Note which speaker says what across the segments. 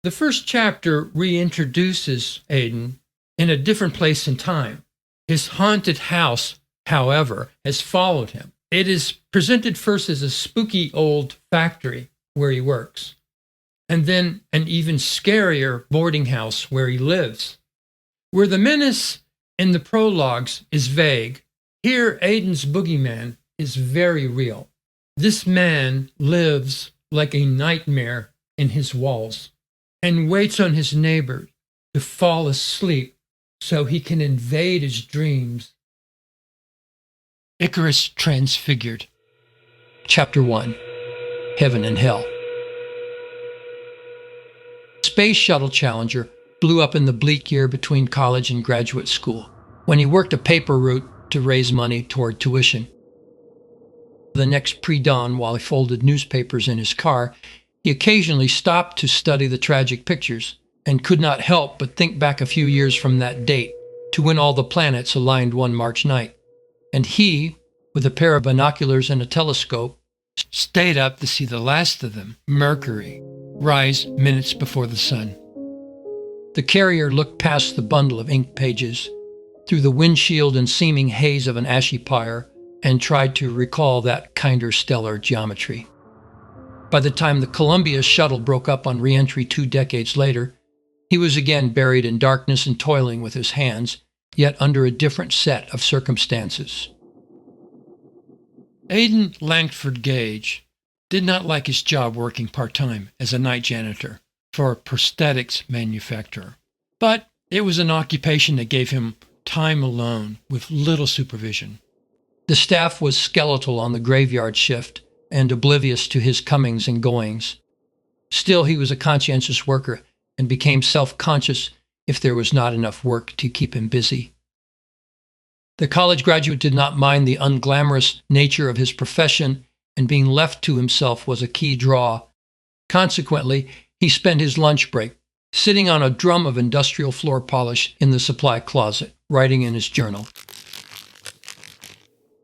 Speaker 1: The first chapter reintroduces Aiden in a different place and time. His haunted house, however, has followed him. It is presented first as a spooky old factory where he works, and then an even scarier boarding house where he lives. Where the menace in the prologues is vague, here Aiden's boogeyman is very real. This man lives like a nightmare in his walls and waits on his neighbor to fall asleep so he can invade his dreams. Icarus Transfigured. Chapter 1. Heaven and Hell. Space Shuttle Challenger blew up in the bleak year between college and graduate school, when he worked a paper route to raise money toward tuition. The next pre-dawn, while he folded newspapers in his car, he occasionally stopped to study the tragic pictures and could not help but think back a few years from that date to when all the planets aligned one March night. And he, with a pair of binoculars and a telescope, stayed up to see the last of them, Mercury, rise minutes before the sun. The carrier looked past the bundle of ink pages, through the windshield and seeming haze of an ashy pyre, and tried to recall that kinder stellar geometry. By the time the Columbia shuttle broke up on re-entry 2 decades later, he was again buried in darkness and toiling with his hands, yet under a different set of circumstances. Aiden Langford Gage did not like his job working part-time as a night janitor for a prosthetics manufacturer, but it was an occupation that gave him time alone with little supervision. The staff was skeletal on the graveyard shift and oblivious to his comings and goings. Still, he was a conscientious worker and became self-conscious if there was not enough work to keep him busy. The college graduate did not mind the unglamorous nature of his profession, and being left to himself was a key draw. Consequently, he spent his lunch break sitting on a drum of industrial floor polish in the supply closet, writing in his journal.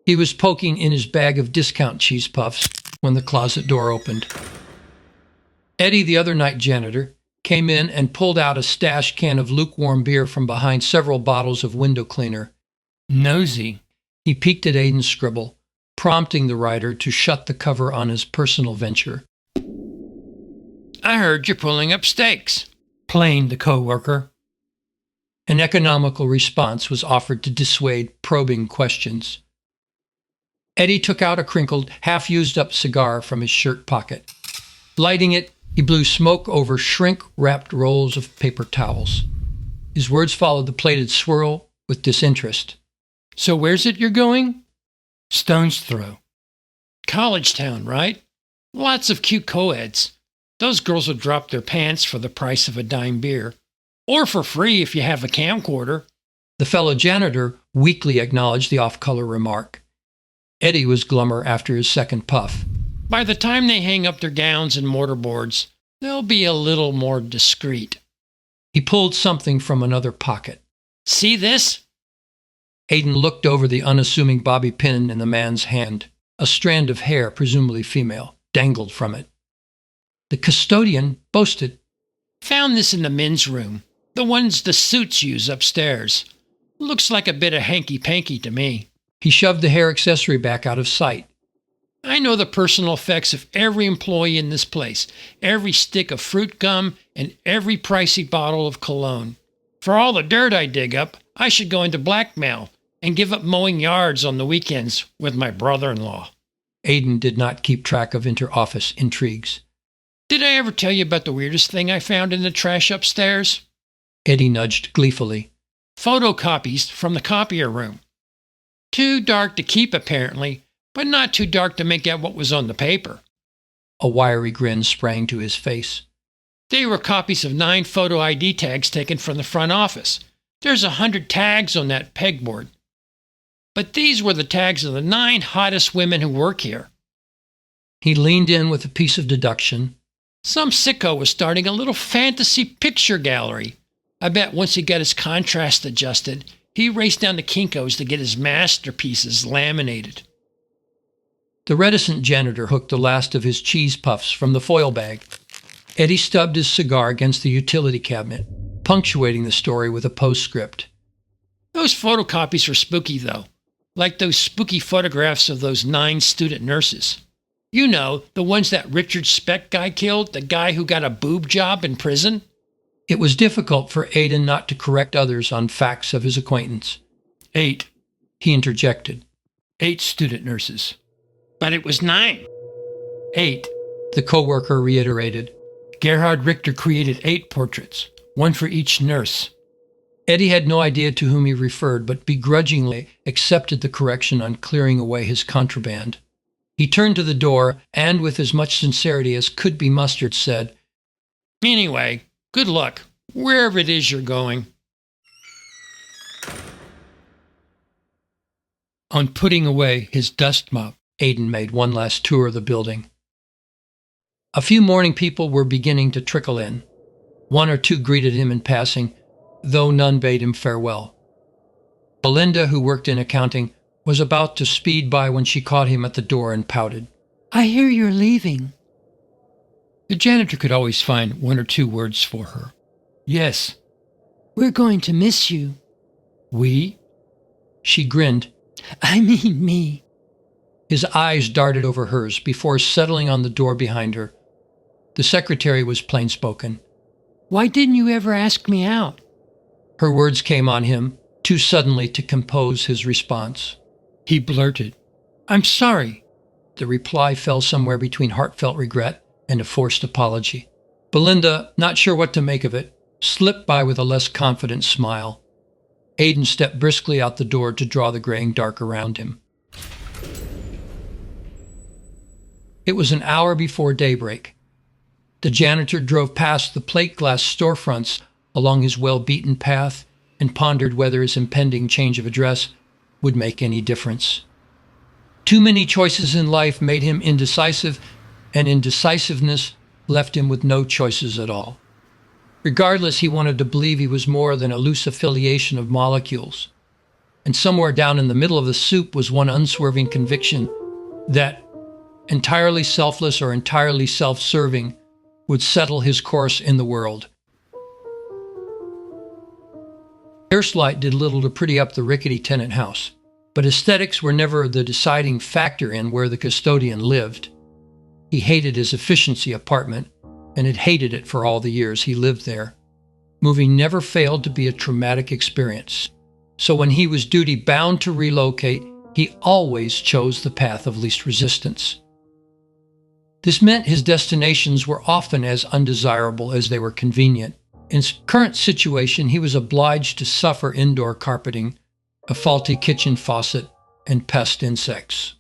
Speaker 1: He was poking in his bag of discount cheese puffs when the closet door opened. Eddie, the other night janitor, came in and pulled out a stash can of lukewarm beer from behind several bottles of window cleaner. Nosy, he peeked at Aiden's scribble, prompting the writer to shut the cover on his personal venture. "I heard you're pulling up stakes," plained the co-worker. An economical response was offered to dissuade probing questions. Eddie took out a crinkled, half-used-up cigar from his shirt pocket. Lighting it, he blew smoke over shrink-wrapped rolls of paper towels. His words followed the plated swirl with disinterest. "So where's it you're going?" "Stone's Throw." "College town, right? Lots of cute co-eds. Those girls will drop their pants for the price of a dime beer. Or for free if you have a camcorder." The fellow janitor weakly acknowledged the off-color remark. Eddie was glummer after his second puff. "By the time they hang up their gowns and mortarboards, they'll be a little more discreet." He pulled something from another pocket. "See this?" Aiden looked over the unassuming bobby pin in the man's hand. A strand of hair, presumably female, dangled from it. The custodian boasted, "Found this in the men's room, the ones the suits use upstairs. Looks like a bit of hanky-panky to me." He shoved the hair accessory back out of sight. "I know the personal effects of every employee in this place, every stick of fruit gum, and every pricey bottle of cologne. For all the dirt I dig up, I should go into blackmail and give up mowing yards on the weekends with my brother-in-law." Aiden did not keep track of inter-office intrigues. "Did I ever tell you about the weirdest thing I found in the trash upstairs?" Eddie nudged gleefully. "Photocopies from the copier room. Too dark to keep, apparently, but not too dark to make out what was on the paper." A wiry grin sprang to his face. "They were copies of 9 photo ID tags taken from the front office. There's 100 tags on that pegboard. But these were the tags of the 9 hottest women who work here." He leaned in with a piece of deduction. "Some sicko was starting a little fantasy picture gallery. I bet once he got his contrast adjusted, he raced down to Kinko's to get his masterpieces laminated." The reticent janitor hooked the last of his cheese puffs from the foil bag. Eddie stubbed his cigar against the utility cabinet, punctuating the story with a postscript.
Speaker 2: Those photocopies are spooky, though. Like those spooky photographs of those 9 student nurses. You know, the ones that Richard Speck guy killed, the guy who got a boob job in prison?
Speaker 1: It was difficult for Aiden not to correct others on facts of his acquaintance.
Speaker 2: 8,
Speaker 1: he interjected.
Speaker 2: 8 student nurses. But it was 9. 8,
Speaker 1: the coworker reiterated.
Speaker 2: Gerhard Richter created 8 portraits, 1 for each nurse.
Speaker 1: Eddie had no idea to whom he referred, but begrudgingly accepted the correction on clearing away his contraband. He turned to the door and, with as much sincerity as could be mustered, said,
Speaker 2: Anyway, good luck, wherever it is you're going. On putting away his dust mop,
Speaker 1: Aiden made one last tour of the building. A few morning people were beginning to trickle in. 1 or 2 greeted him in passing, though none bade him farewell. Belinda, who worked in accounting, was about to speed by when she caught him at the door and pouted.
Speaker 3: I hear you're leaving.
Speaker 2: The janitor could always find 1 or 2 words for her. Yes.
Speaker 3: We're going to miss you.
Speaker 2: We?
Speaker 1: She grinned.
Speaker 3: I mean me.
Speaker 1: His eyes darted over hers before settling on the door behind her. The secretary was plain-spoken.
Speaker 3: Why didn't you ever ask me out?
Speaker 1: Her words came on him, too suddenly to compose his response.
Speaker 2: He blurted, I'm sorry.
Speaker 1: The reply fell somewhere between heartfelt regret and a forced apology. Belinda, not sure what to make of it, slipped by with a less confident smile. Aiden stepped briskly out the door to draw the graying dark around him. It was an hour before daybreak. The janitor drove past the plate glass storefronts along his well-beaten path and pondered whether his impending change of address would make any difference. Too many choices in life made him indecisive, and indecisiveness left him with no choices at all. Regardless, he wanted to believe he was more than a loose affiliation of molecules. And somewhere down in the middle of the soup was one unswerving conviction that, entirely selfless or entirely self-serving, would settle his course in the world. Hairslite did little to pretty up the rickety tenant house, but aesthetics were never the deciding factor in where the custodian lived. He hated his efficiency apartment, and had hated it for all the years he lived there. Moving never failed to be a traumatic experience, so when he was duty-bound to relocate, he always chose the path of least resistance. This meant his destinations were often as undesirable as they were convenient. In his current situation, he was obliged to suffer indoor carpeting, a faulty kitchen faucet, and pest insects.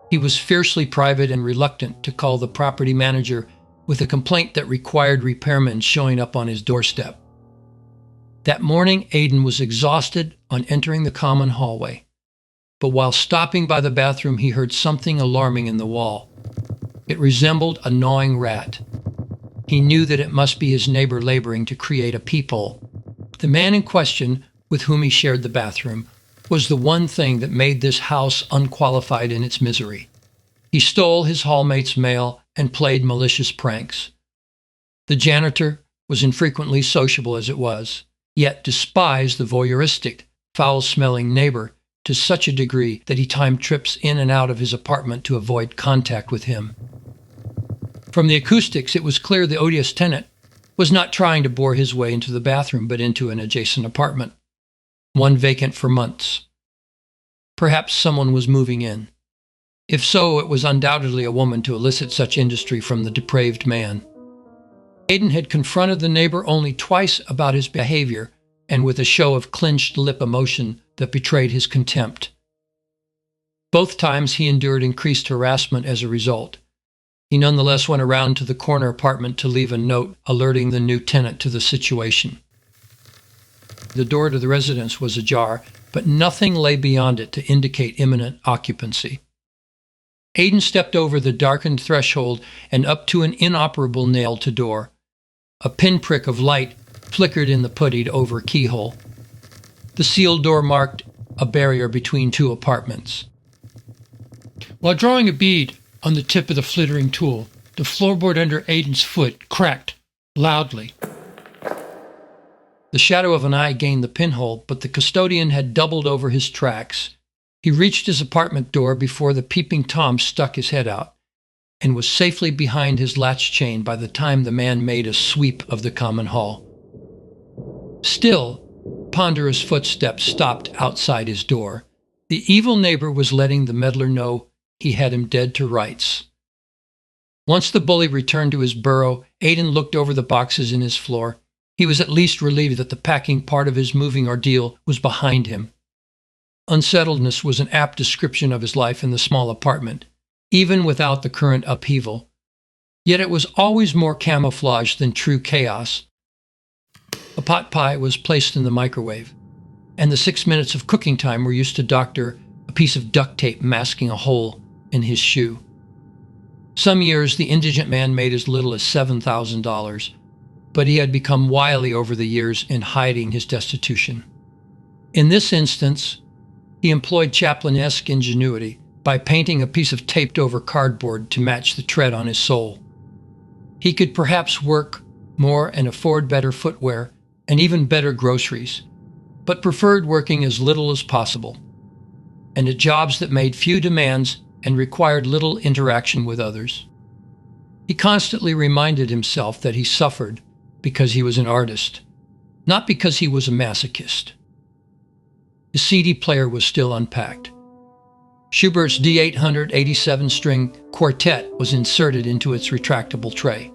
Speaker 1: He was fiercely private and reluctant to call the property manager with a complaint that required repairmen showing up on his doorstep. That morning, Aiden was exhausted on entering the common hallway. But while stopping by the bathroom, he heard something alarming in the wall. It resembled a gnawing rat. He knew that it must be his neighbor laboring to create a peephole. The man in question, with whom he shared the bathroom, was the one thing that made this house unqualified in its misery. He stole his hallmate's mail and played malicious pranks. The janitor was infrequently sociable as it was, yet despised the voyeuristic, foul-smelling neighbor to such a degree that he timed trips in and out of his apartment to avoid contact with him. From the acoustics, it was clear the odious tenant was not trying to bore his way into the bathroom, but into an adjacent apartment, one vacant for months. Perhaps someone was moving in. If so, it was undoubtedly a woman to elicit such industry from the depraved man. Aiden had confronted the neighbor only twice about his behavior, and with a show of clenched lip emotion that betrayed his contempt. Both times he endured increased harassment as a result. He nonetheless went around to the corner apartment to leave a note alerting the new tenant to the situation. The door to the residence was ajar, but nothing lay beyond it to indicate imminent occupancy. Aiden stepped over the darkened threshold and up to an inoperable nail to door. A pinprick of light flickered in the puttied-over keyhole. The sealed door marked a barrier between 2 apartments.
Speaker 2: While drawing a bead on the tip of the flittering tool, the floorboard under Aiden's foot cracked loudly.
Speaker 1: The shadow of an eye gained the pinhole, but the custodian had doubled over his tracks. He reached his apartment door before the peeping Tom stuck his head out, and was safely behind his latch chain by the time the man made a sweep of the common hall. Still, ponderous footsteps stopped outside his door. The evil neighbor was letting the meddler know he had him dead to rights. Once the bully returned to his burrow, Aiden looked over the boxes in his floor. He was at least relieved that the packing part of his moving ordeal was behind him. Unsettledness was an apt description of his life in the small apartment, even without the current upheaval. Yet it was always more camouflage than true chaos. A pot pie was placed in the microwave, and the 6 minutes of cooking time were used to doctor a piece of duct tape masking a hole in his shoe. Some years the indigent man made as little as $7,000, but he had become wily over the years in hiding his destitution. In this instance, he employed Chaplin-esque ingenuity by painting a piece of taped-over cardboard to match the tread on his sole. He could perhaps work more and afford better footwear and even better groceries, but preferred working as little as possible, and at jobs that made few demands and required little interaction with others. He constantly reminded himself that he suffered because he was an artist, not because he was a masochist. His CD player was still unpacked. Schubert's D800 87-string quartet was inserted into its retractable tray.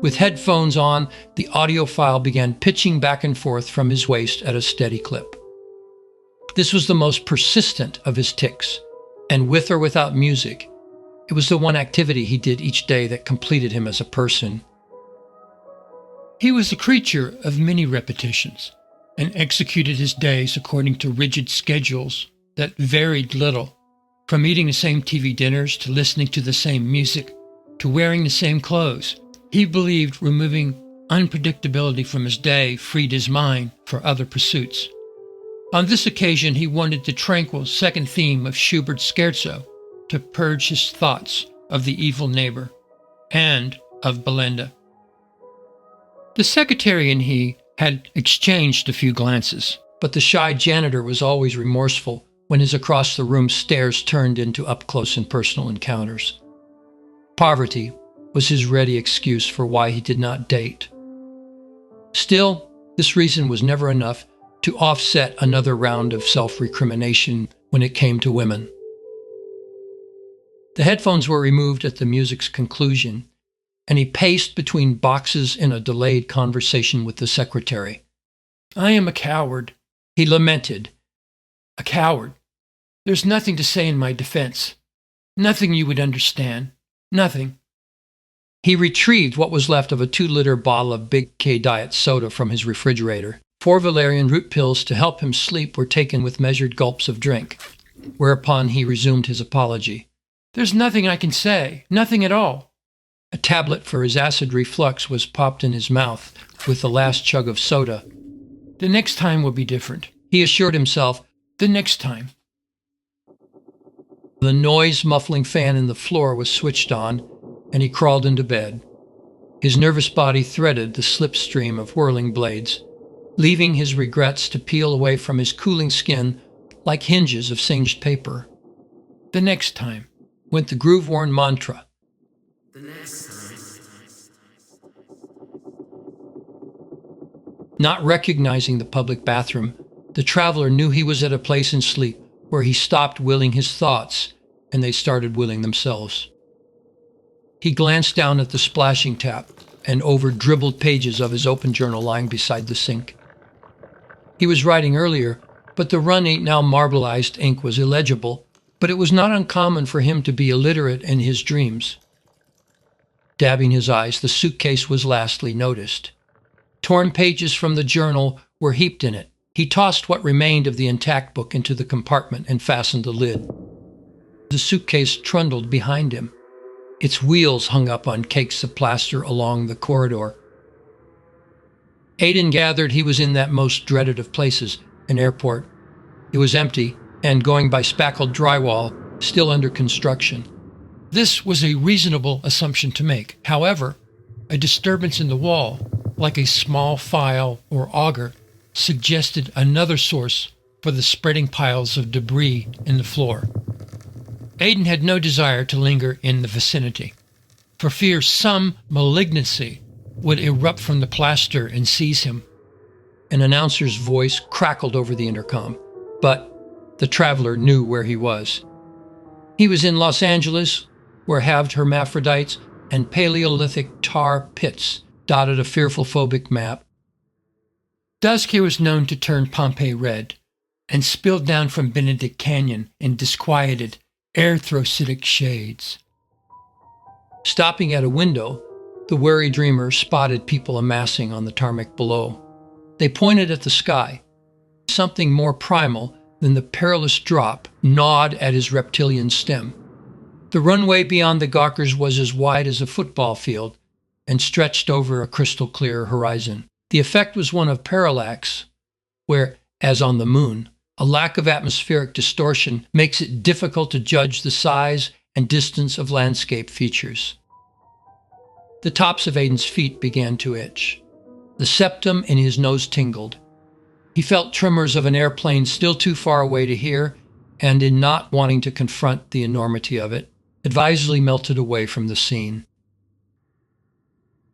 Speaker 1: With headphones on, the audiophile began pitching back and forth from his waist at a steady clip. This was the most persistent of his tics, and with or without music, it was the one activity he did each day that completed him as a person.
Speaker 2: He was a creature of many repetitions, and executed his days according to rigid schedules that varied little, from eating the same TV dinners to listening to the same music to wearing the same clothes. He believed removing unpredictability from his day freed his mind for other pursuits. On this occasion, he wanted the tranquil second theme of Schubert's scherzo to purge his thoughts of the evil neighbor and of Belinda. The secretary and he had exchanged a few glances,
Speaker 1: but the shy janitor was always remorseful when his across-the-room stares turned into up-close and personal encounters. Poverty was his ready excuse for why he did not date. Still, this reason was never enough to offset another round of self-recrimination when it came to women. The headphones were removed at the music's conclusion, and he paced between boxes in a delayed conversation with the secretary.
Speaker 2: "I am a coward,"
Speaker 1: he lamented.
Speaker 2: "A coward. There's nothing to say in my defense. Nothing you would understand. Nothing."
Speaker 1: He retrieved what was left of a 2-liter bottle of Big K Diet soda from his refrigerator. 4 valerian root pills to help him sleep were taken with measured gulps of drink, whereupon he resumed his apology.
Speaker 2: "There's nothing I can say. Nothing at all."
Speaker 1: A tablet for his acid reflux was popped in his mouth with the last chug of soda.
Speaker 2: "The next time will be different,"
Speaker 1: he assured himself.
Speaker 2: "The next time."
Speaker 1: The noise-muffling fan in the floor was switched on, and he crawled into bed. His nervous body threaded the slipstream of whirling blades, leaving his regrets to peel away from his cooling skin like hinges of singed paper.
Speaker 2: "The next time,"
Speaker 1: went the groove-worn mantra.
Speaker 4: The next time.
Speaker 1: Not recognizing the public bathroom, the traveler knew he was at a place in sleep where he stopped willing his thoughts and they started willing themselves. He glanced down at the splashing tap and over dribbled pages of his open journal lying beside the sink. He was writing earlier, but the runny, now marbleized ink was illegible, but it was not uncommon for him to be illiterate in his dreams. Dabbing his eyes, the suitcase was lastly noticed. Torn pages from the journal were heaped in it. He tossed what remained of the intact book into the compartment and fastened the lid. The suitcase trundled behind him. Its wheels hung up on cakes of plaster along the corridor. Aiden gathered he was in that most dreaded of places, an airport. It was empty and, going by spackled drywall, still under construction. This was a reasonable assumption to make. However, a disturbance in the wall, like a small file or auger, suggested another source for the spreading piles of debris in the floor. Aiden had no desire to linger in the vicinity, for fear some malignancy would erupt from the plaster and seize him. An announcer's voice crackled over the intercom, but the traveler knew where he was. He was in Los Angeles, where halved hermaphrodites and Paleolithic tar pits dotted a fearful phobic map. Dusk here was known to turn Pompeii red, and spilled down from Benedict Canyon in disquieted, erythrocytic shades. Stopping at a window, the wary dreamer spotted people amassing on the tarmac below. They pointed at the sky. Something more primal than the perilous drop gnawed at his reptilian stem. The runway beyond the gawkers was as wide as a football field and stretched over a crystal-clear horizon. The effect was one of parallax, where, as on the moon, a lack of atmospheric distortion makes it difficult to judge the size and distance of landscape features. The tops of Aiden's feet began to itch. The septum in his nose tingled. He felt tremors of an airplane still too far away to hear, and in not wanting to confront the enormity of it, advisedly melted away from the scene.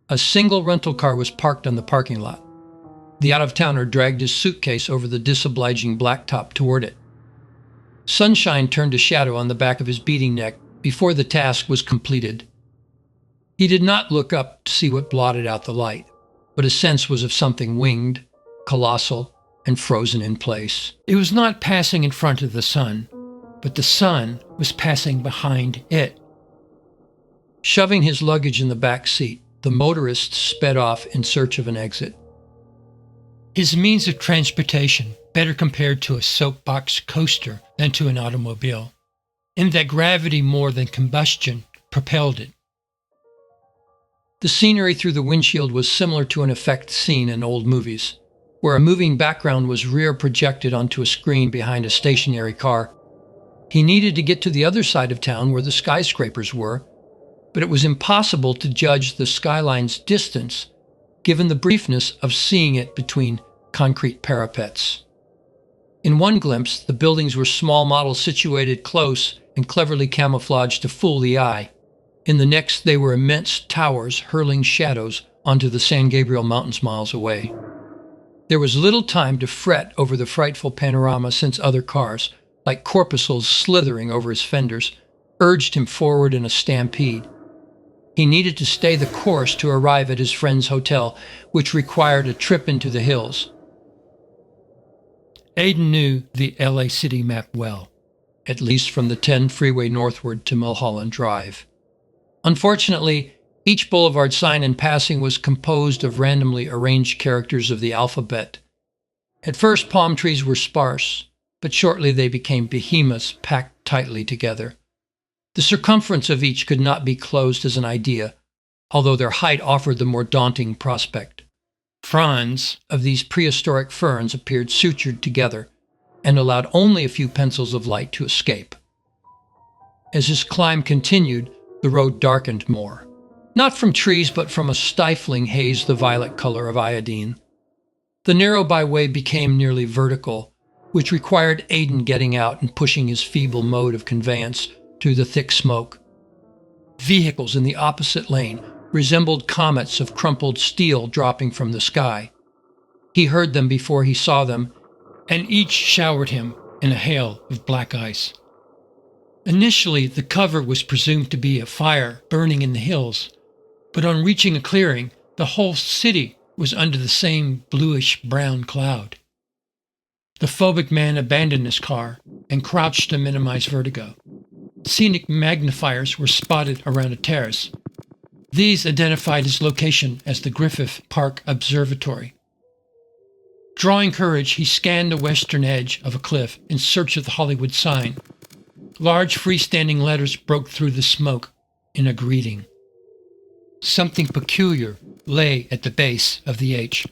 Speaker 1: A single rental car was parked on the parking lot. The out-of-towner dragged his suitcase over the disobliging blacktop toward it. Sunshine turned to shadow on the back of his beating neck before the task was completed. He did not look up to see what blotted out the light, but his sense was of something winged, colossal, and frozen in place. It was not passing in front of the sun, but the sun was passing behind it. Shoving his luggage in the back seat, the motorist sped off in search of an exit. His means of transportation better compared to a soapbox coaster than to an automobile, in that gravity more than combustion propelled it. The scenery through the windshield was similar to an effect seen in old movies, where a moving background was rear projected onto a screen behind a stationary car. He needed to get to the other side of town where the skyscrapers were, but it was impossible to judge the skyline's distance given the briefness of seeing it between concrete parapets. In one glimpse, the buildings were small models situated close and cleverly camouflaged to fool the eye. In the next, they were immense towers hurling shadows onto the San Gabriel Mountains miles away. There was little time to fret over the frightful panorama, since other cars, like corpuscles slithering over his fenders, urged him forward in a stampede. He needed to stay the course to arrive at his friend's hotel, which required a trip into the hills. Aiden knew the LA City map well, at least from the 10 freeway northward to Mulholland Drive. Unfortunately, each boulevard sign in passing was composed of randomly arranged characters of the alphabet. At first, palm trees were sparse, but shortly they became behemoths packed tightly together. The circumference of each could not be closed as an idea, although their height offered the more daunting prospect. Fronds of these prehistoric ferns appeared sutured together and allowed only a few pencils of light to escape. As his climb continued, the road darkened more, not from trees but from a stifling haze the violet color of iodine. The narrow byway became nearly vertical, which required Aiden getting out and pushing his feeble mode of conveyance through the thick smoke. Vehicles in the opposite lane resembled comets of crumpled steel dropping from the sky. He heard them before he saw them, and each showered him in a hail of black ice. Initially, the cover was presumed to be a fire burning in the hills, but on reaching a clearing, the whole city was under the same bluish-brown cloud. The phobic man abandoned his car and crouched to minimize vertigo. Scenic magnifiers were spotted around a terrace. These identified his location as the Griffith Park Observatory. Drawing courage, he scanned the western edge of a cliff in search of the Hollywood sign. Large freestanding letters broke through the smoke in a greeting. Something peculiar lay at the base of the H.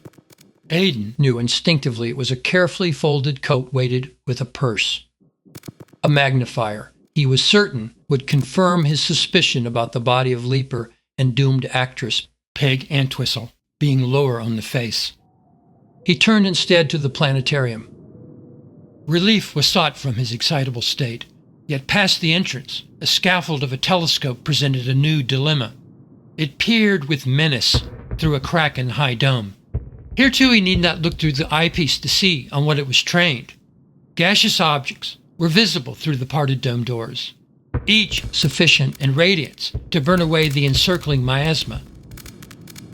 Speaker 1: Aiden knew instinctively it was a carefully folded coat weighted with a purse. A magnifier, he was certain would confirm his suspicion about the body of Leaper and doomed actress
Speaker 2: Peg Antwistle, being lower on the face.
Speaker 1: He turned instead to the planetarium.
Speaker 2: Relief was sought from his excitable state, yet past the entrance, a scaffold of a telescope presented a new dilemma. It peered with menace through a crack in the high dome. Here too he need not look through the eyepiece to see on what it was trained. Gaseous objects were visible through the parted dome doors, each sufficient in radiance to burn away the encircling miasma.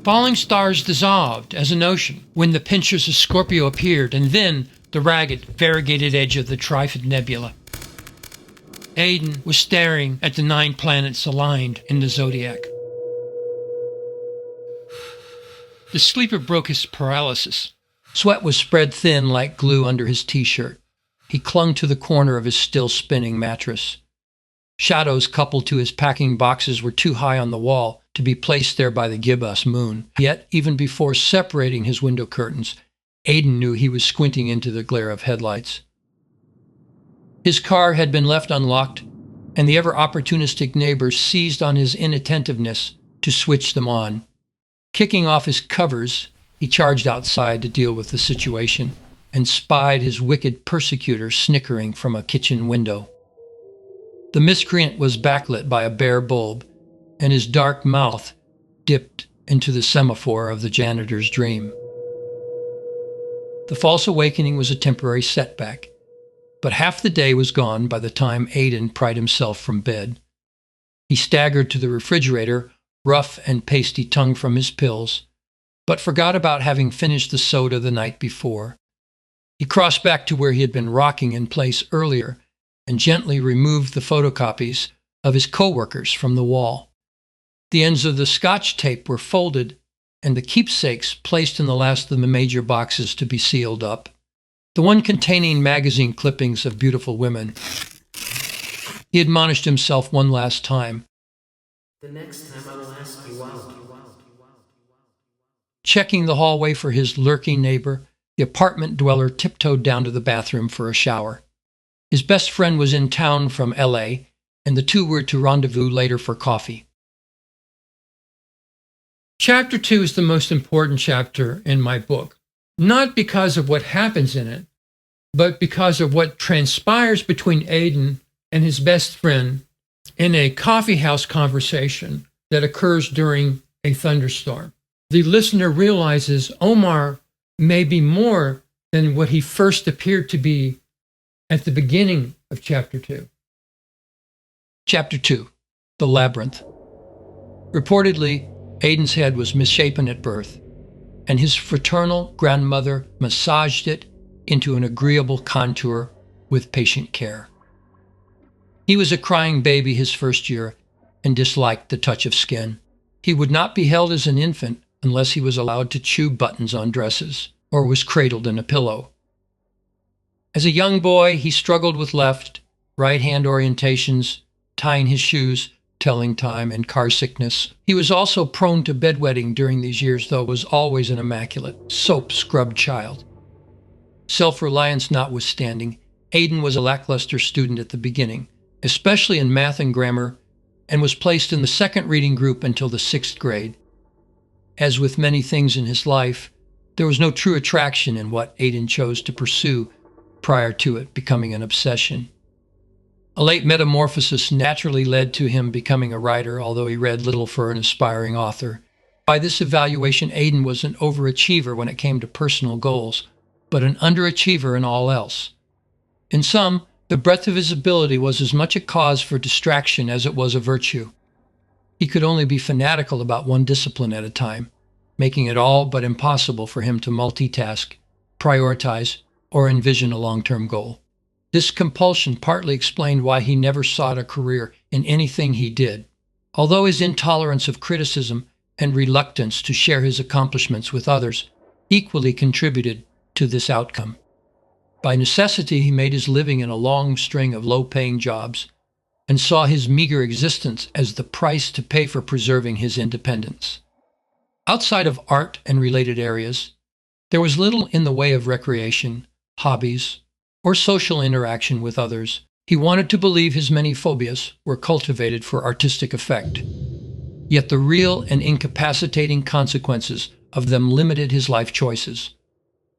Speaker 2: Falling stars dissolved as an ocean when the pincers of Scorpio appeared, and then the ragged, variegated edge of the Trifid Nebula. Aiden was staring at the 9 planets aligned in the zodiac. The sleeper broke his paralysis.
Speaker 1: Sweat was spread thin like glue under his t-shirt. He clung to the corner of his still-spinning mattress. Shadows coupled to his packing boxes were too high on the wall to be placed there by the gibbous moon. Yet, even before separating his window curtains, Aiden knew he was squinting into the glare of headlights. His car had been left unlocked, and the ever-opportunistic neighbors seized on his inattentiveness to switch them on. Kicking off his covers, he charged outside to deal with the situation and spied his wicked persecutor snickering from a kitchen window. The miscreant was backlit by a bare bulb, and his dark mouth dipped into the semaphore of the janitor's dream. The false awakening was a temporary setback, but half the day was gone by the time Aiden pried himself from bed. He staggered to the refrigerator, rough and pasty-tongued from his pills, but forgot about having finished the soda the night before. He crossed back to where he had been rocking in place earlier and gently removed the photocopies of his co-workers from the wall. The ends of the scotch tape were folded and the keepsakes placed in the last of the major boxes to be sealed up, the one containing magazine clippings of beautiful women. He admonished himself one last time.
Speaker 4: The next time I will ask you out.
Speaker 1: Checking the hallway for his lurking neighbor, the apartment dweller tiptoed down to the bathroom for a shower. His best friend was in town from L.A., and the two were to rendezvous later for coffee.
Speaker 2: Chapter 2 is the most important chapter in my book, not because of what happens in it, but because of what transpires between Aiden and his best friend in a coffeehouse conversation that occurs during a thunderstorm. The listener realizes Omar may be more than what he first appeared to be at the beginning of Chapter 2.
Speaker 1: Chapter 2. The Labyrinth. Reportedly, Aiden's head was misshapen at birth, and his fraternal grandmother massaged it into an agreeable contour with patient care. He was a crying baby his first year and disliked the touch of skin. He would not be held as an infant unless he was allowed to chew buttons on dresses or was cradled in a pillow. As a young boy, he struggled with left, right-hand orientations, tying his shoes, telling time, and car sickness. He was also prone to bedwetting during these years, though was always an immaculate, soap-scrubbed child. Self-reliance notwithstanding, Aiden was a lackluster student at the beginning, especially in math and grammar, and was placed in the second reading group until the 6th grade. As with many things in his life, there was no true attraction in what Aiden chose to pursue prior to it becoming an obsession. A late metamorphosis naturally led to him becoming a writer, although he read little for an aspiring author. By this evaluation, Aiden was an overachiever when it came to personal goals, but an underachiever in all else. In sum, the breadth of his ability was as much a cause for distraction as it was a virtue. He could only be fanatical about one discipline at a time, making it all but impossible for him to multitask, prioritize, or envision a long-term goal. This compulsion partly explained why he never sought a career in anything he did, although his intolerance of criticism and reluctance to share his accomplishments with others equally contributed to this outcome. By necessity, he made his living in a long string of low-paying jobs and saw his meager existence as the price to pay for preserving his independence. Outside of art and related areas, there was little in the way of recreation, hobbies, or social interaction with others He wanted to believe his many phobias were cultivated for artistic effect. Yet the real and incapacitating consequences of them limited his life choices.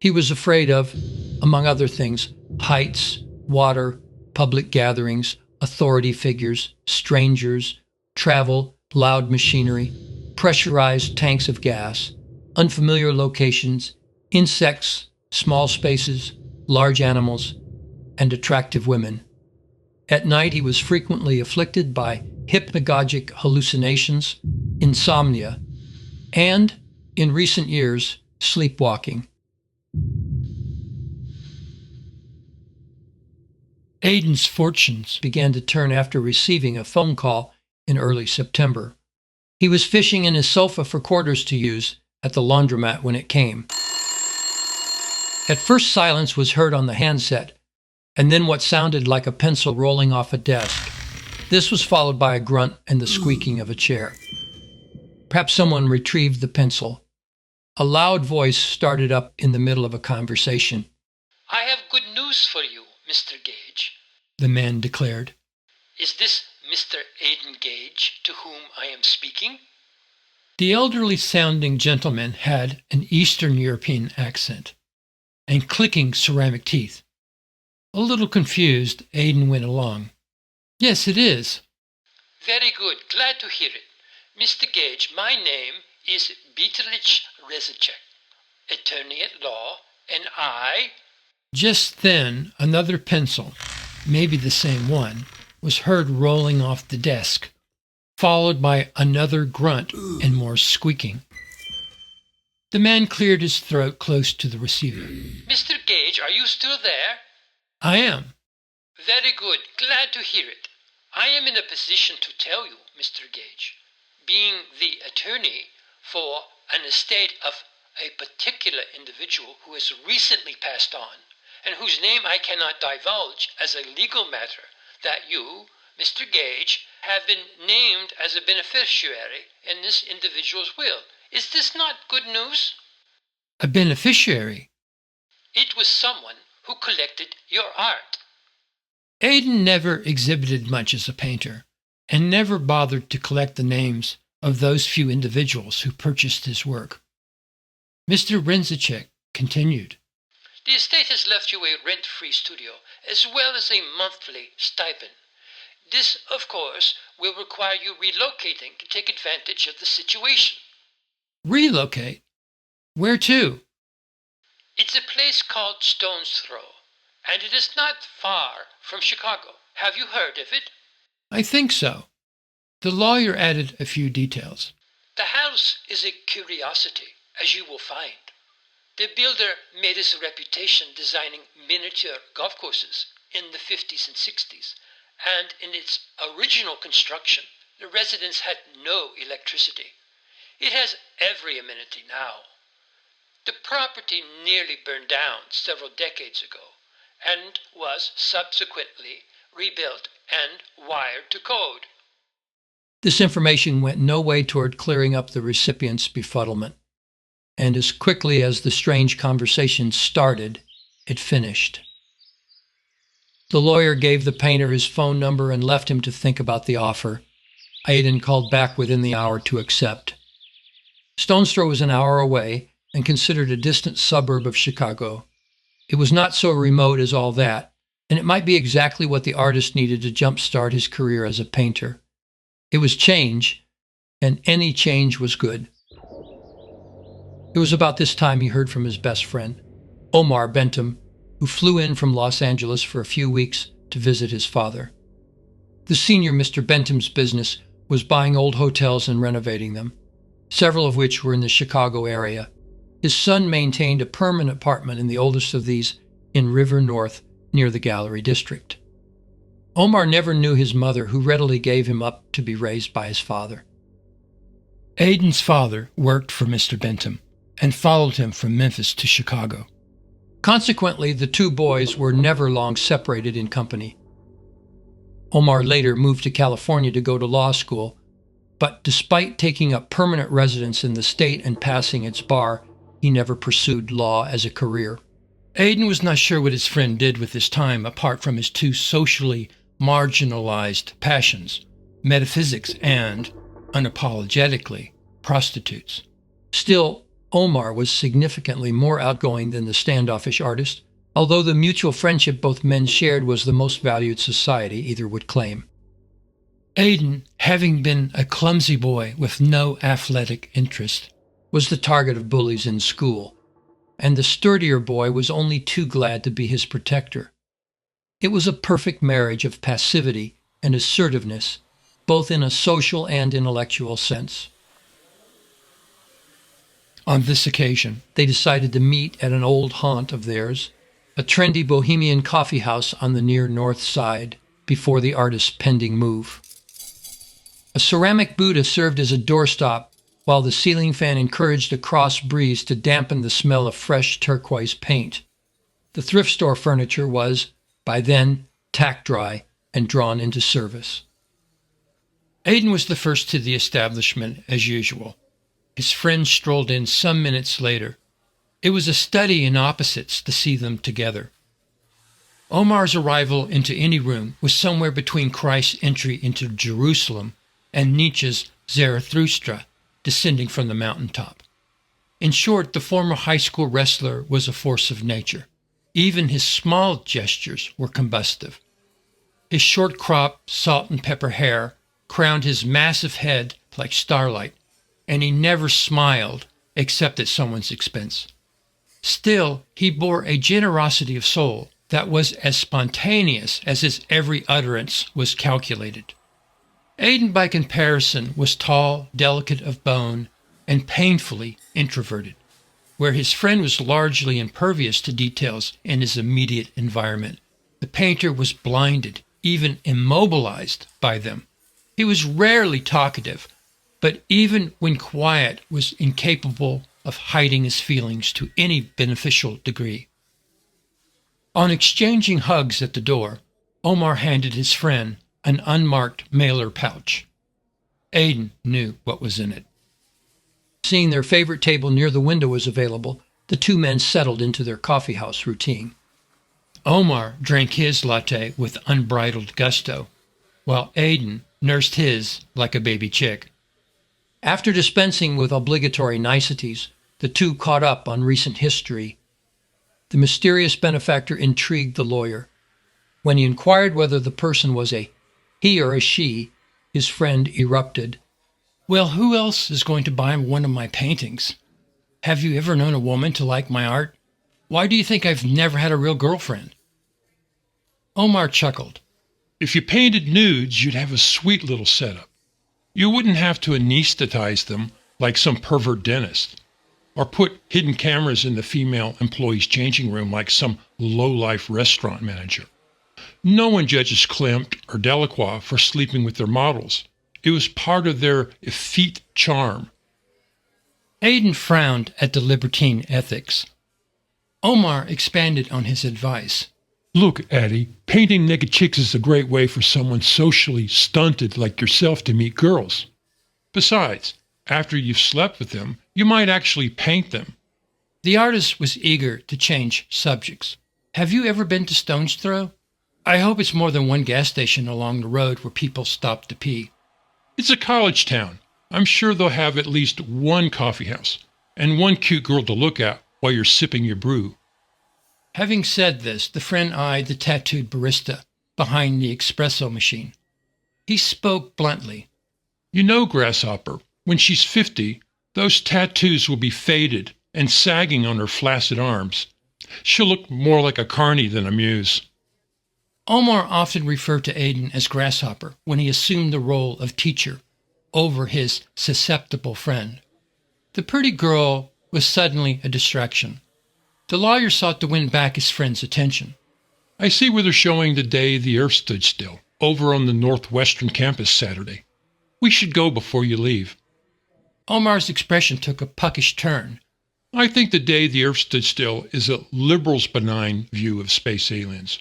Speaker 1: He was afraid of, among other things, heights, water, public gatherings, authority figures, strangers, travel, loud machinery, pressurized tanks of gas, unfamiliar locations, insects, small spaces, large animals, and attractive women. At night, he was frequently afflicted by hypnagogic hallucinations, insomnia, and, in recent years, sleepwalking.
Speaker 2: Aiden's fortunes
Speaker 1: Began to turn after receiving a phone call in early September. He was fishing in his sofa for quarters to use at the laundromat when it came. At first, silence was heard on the handset, and then what sounded like a pencil rolling off a desk. This was followed by a grunt and the squeaking of a chair. Perhaps someone retrieved the pencil. A loud voice started up in the middle of a conversation.
Speaker 2: "I have good news for you, Mr. Gage,"
Speaker 1: the man declared.
Speaker 2: "Is this Mr. Aiden Gage to whom I am speaking?"
Speaker 1: The elderly-sounding gentleman had an Eastern European accent and clicking ceramic teeth. A little confused, Aiden went along. "Yes, it is."
Speaker 2: "Very good. Glad to hear it. Mr. Gage, my name is Beatrich Rezicek, attorney at law, and I—"
Speaker 1: Just then, another pencil, maybe the same one, was heard rolling off the desk, followed by another grunt and more squeaking. The man cleared his throat close to the receiver.
Speaker 2: "Mr. Gage, are you still there?"
Speaker 1: "I am."
Speaker 2: "Very good. Glad to hear it. I am in a position to tell you, Mr. Gage, being the attorney for an estate of a particular individual who has recently passed on, and whose name I cannot divulge as a legal matter, that you, Mr. Gage, have been named as a beneficiary in this individual's will. Is this not good news?"
Speaker 1: "A beneficiary?"
Speaker 2: "It was someone who collected your art."
Speaker 1: Aiden never exhibited much as a painter, and never bothered to collect the names of those few individuals who purchased his work. Mr. Renzicek continued.
Speaker 2: "The estate has left you a rent-free studio, as well as a monthly stipend. This, of course, will require you relocating to take advantage of the situation."
Speaker 1: "Relocate? Where to?"
Speaker 2: "It's a place called Stone's Throw, and it is not far from Chicago. Have you heard of it?"
Speaker 1: "I think so." The lawyer added a few details.
Speaker 2: "The house is a curiosity, as you will find. The builder made his reputation designing miniature golf courses in the 50s and 60s, and in its original construction, the residence had no electricity. It has every amenity now. The property nearly burned down several decades ago, and was subsequently rebuilt and wired to code."
Speaker 1: This information went no way toward clearing up the recipient's befuddlement, and as quickly as the strange conversation started, it finished. The lawyer gave the painter his phone number and left him to think about the offer. Aiden called back within the hour to accept. Stone's Throw was an hour away and considered a distant suburb of Chicago. It was not so remote as all that, and it might be exactly what the artist needed to jumpstart his career as a painter. It was change, and any change was good. It was about this time he heard from his best friend, Omar Bentham, who flew in from Los Angeles for a few weeks to visit his father. The senior Mr. Bentham's business was buying old hotels and renovating them, several of which were in the Chicago area. His son maintained a permanent apartment in the oldest of these in River North near the Gallery District. Omar never knew his mother, who readily gave him up to be raised by his father. Aiden's father worked for Mr. Bentham and followed him from Memphis to Chicago. Consequently, the two boys were never long separated in company. Omar later moved to California to go to law school, but despite taking up permanent residence in the state and passing its bar, he never pursued law as a career. Aiden was not sure what his friend did with his time apart from his two socially
Speaker 2: marginalized passions, metaphysics, and, unapologetically, prostitutes.
Speaker 1: Still, Omar was significantly more outgoing than the standoffish artist, although the mutual friendship both men shared was the most valued society either would claim.
Speaker 2: Aiden, having been a clumsy boy with no athletic interest,
Speaker 1: was the target of bullies in school, and the sturdier boy was only too glad to be his protector. It was a perfect marriage of passivity and assertiveness, both in a social and intellectual sense.
Speaker 2: On this occasion,
Speaker 1: They decided to meet at an old haunt of theirs, a trendy bohemian coffeehouse on the near north side, before the artist's pending move. A ceramic Buddha served as a doorstop, while the ceiling fan encouraged a cross breeze to dampen the smell of fresh turquoise paint. The thrift store furniture was, by then, tack dry and drawn into service.
Speaker 2: Aiden was the first to the establishment, as usual. His friend strolled in some minutes later. It was a study in opposites to see them together. Omar's arrival into any room was somewhere between Christ's entry into Jerusalem and Nietzsche's Zarathustra descending from the mountaintop. In short, the former high school wrestler was a force of nature. Even his small gestures were combustive. His short crop, salt and pepper hair crowned his massive head like starlight, and he never smiled except at someone's expense. Still, he bore a generosity of soul that was as spontaneous as his every utterance was calculated. Aiden, by comparison, was tall, delicate of bone, and painfully introverted, where his friend was largely impervious to details in his immediate environment. The painter was blinded, even immobilized by them. He was rarely talkative, but even when quiet was incapable of hiding his feelings to any beneficial degree. On exchanging hugs at the door, Omar handed his friend an unmarked mailer pouch. Aiden knew what was in it.
Speaker 1: Seeing their favorite table near the window was available, the two men settled into their coffeehouse routine.
Speaker 2: Omar drank his latte with unbridled gusto, while Aiden nursed his like a baby chick.
Speaker 1: After dispensing with obligatory niceties, the two caught up on recent history. The mysterious benefactor intrigued the lawyer. When he inquired whether the person was a he or a she, his friend erupted.
Speaker 2: Well, who else is going to buy one of my paintings? Have you ever known a woman to like my art? Why do you think I've never had a real girlfriend? Omar chuckled.
Speaker 5: If you painted nudes, you'd have a sweet little setup. You wouldn't have to anesthetize them like some pervert dentist, or put hidden cameras in the female employee's changing room like some low-life restaurant manager. No one judges Klimt or Delacroix for sleeping with their models. It was part of their effete charm.
Speaker 2: Aiden frowned at the libertine ethics. Omar expanded on his advice.
Speaker 5: Look, Addie, painting naked chicks is a great way for someone socially stunted like yourself to meet girls. Besides, after you've slept with them, you might actually paint them.
Speaker 2: The artist was eager to change subjects. Have you ever been to Stone's Throw? I hope it's more than one gas station along the road where people stop to pee.
Speaker 5: It's a college town. I'm sure they'll have at least one coffeehouse and one cute girl to look at while you're sipping your brew.
Speaker 2: Having said this, the friend eyed the tattooed barista behind the espresso machine. He spoke bluntly.
Speaker 5: You know, Grasshopper, when she's 50, those tattoos will be faded and sagging on her flaccid arms. She'll look more like a carny than a muse.
Speaker 2: Omar often referred to Aiden as Grasshopper when he assumed the role of teacher over his susceptible friend. The pretty girl was suddenly a distraction. The lawyer sought to win back his friend's attention.
Speaker 5: I see where they're showing The Day the Earth Stood Still, over on the northwestern campus Saturday. We should go before you leave.
Speaker 2: Omar's expression took a puckish turn.
Speaker 5: I think The Day the Earth Stood Still is a liberal's benign view of space aliens,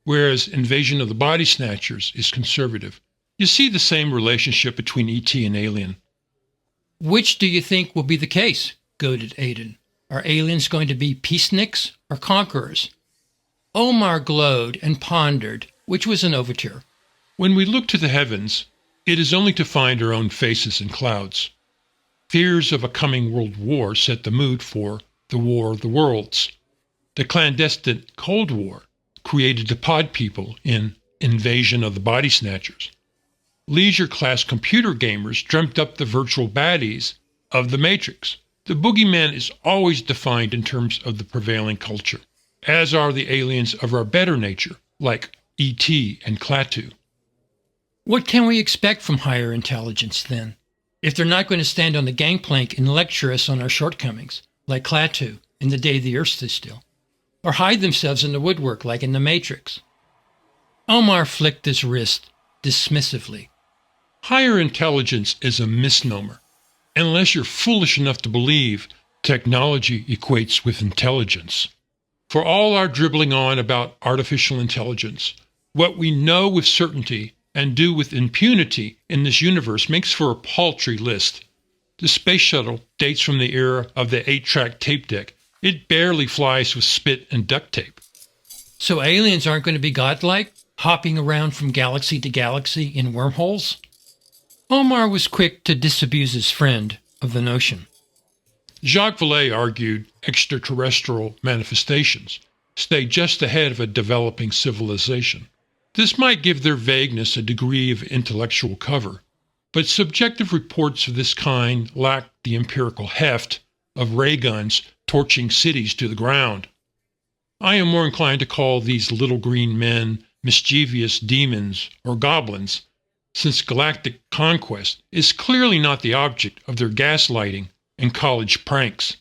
Speaker 5: whereas Invasion of the Body Snatchers is conservative. You see the same relationship between E.T. and Alien.
Speaker 2: Which do you think will be the case? Goaded Aiden. Are aliens going to be peaceniks or conquerors? Omar glowed and pondered, which was an overture.
Speaker 5: When we look to the heavens, it is only to find our own faces in clouds. Fears of a coming world war set the mood for the War of the Worlds. The clandestine Cold War created the pod people in Invasion of the Body Snatchers. Leisure-class computer gamers dreamt up the virtual baddies of the Matrix. The boogeyman is always defined in terms of the prevailing culture, as are the aliens of our better nature, like E.T. and Klaatu.
Speaker 2: What can we expect from higher intelligence, then, if they're not going to stand on the gangplank and lecture us on our shortcomings, like Klaatu in The Day the Earth Stood Still, or hide themselves in the woodwork like in The Matrix? Omar flicked his wrist dismissively.
Speaker 5: Higher intelligence is a misnomer, unless you're foolish enough to believe technology equates with intelligence. For all our dribbling on about artificial intelligence, what we know with certainty and do with impunity in this universe makes for a paltry list. The space shuttle dates from the era of the 8-track tape deck. It barely flies with spit and duct tape.
Speaker 2: So aliens aren't going to be godlike, hopping around from galaxy to galaxy in wormholes? Omar was quick to disabuse his friend of the notion.
Speaker 5: Jacques Vallée argued extraterrestrial manifestations stay just ahead of a developing civilization. This might give their vagueness a degree of intellectual cover, but subjective reports of this kind lack the empirical heft of ray guns torching cities to the ground. I am more inclined to call these little green men mischievous demons or goblins, since galactic conquest is clearly not the object of their gaslighting and college pranks.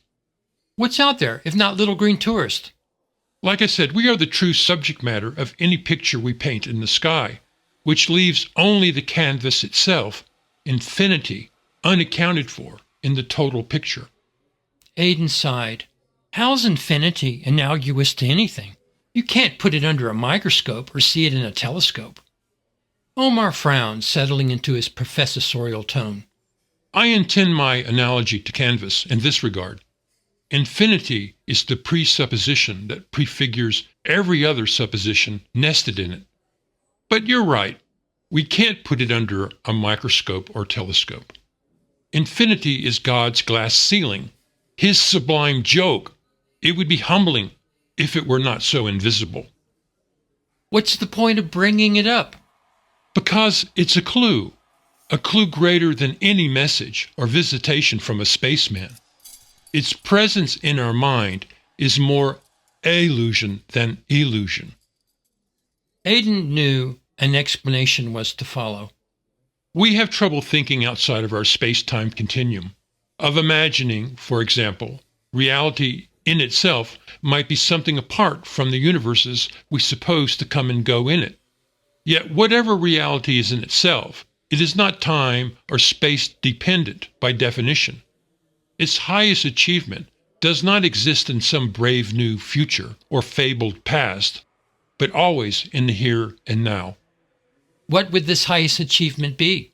Speaker 2: What's out there, if not little green tourists?
Speaker 5: Like I said, we are the true subject matter of any picture we paint in the sky, which leaves only the canvas itself, infinity, unaccounted for in the total picture.
Speaker 2: Aiden sighed. How's infinity analogous to anything? You can't put it under a microscope or see it in a telescope. Omar frowned, settling into his professorial tone.
Speaker 5: I intend my analogy to canvas in this regard. Infinity is the presupposition that prefigures every other supposition nested in it. But you're right. We can't put it under a microscope or telescope. Infinity is God's glass ceiling, his sublime joke. It would be humbling if it were not so invisible.
Speaker 2: What's the point of bringing it up?
Speaker 5: Because it's a clue greater than any message or visitation from a spaceman. Its presence in our mind is more illusion than illusion.
Speaker 2: Aiden knew an explanation was to follow.
Speaker 5: We have trouble thinking outside of our space-time continuum, of imagining, for example, reality in itself might be something apart from the universes we suppose to come and go in it. Yet whatever reality is in itself, it is not time or space dependent by definition. Its highest achievement does not exist in some brave new future or fabled past, but always in the here and now.
Speaker 2: What would this highest achievement be?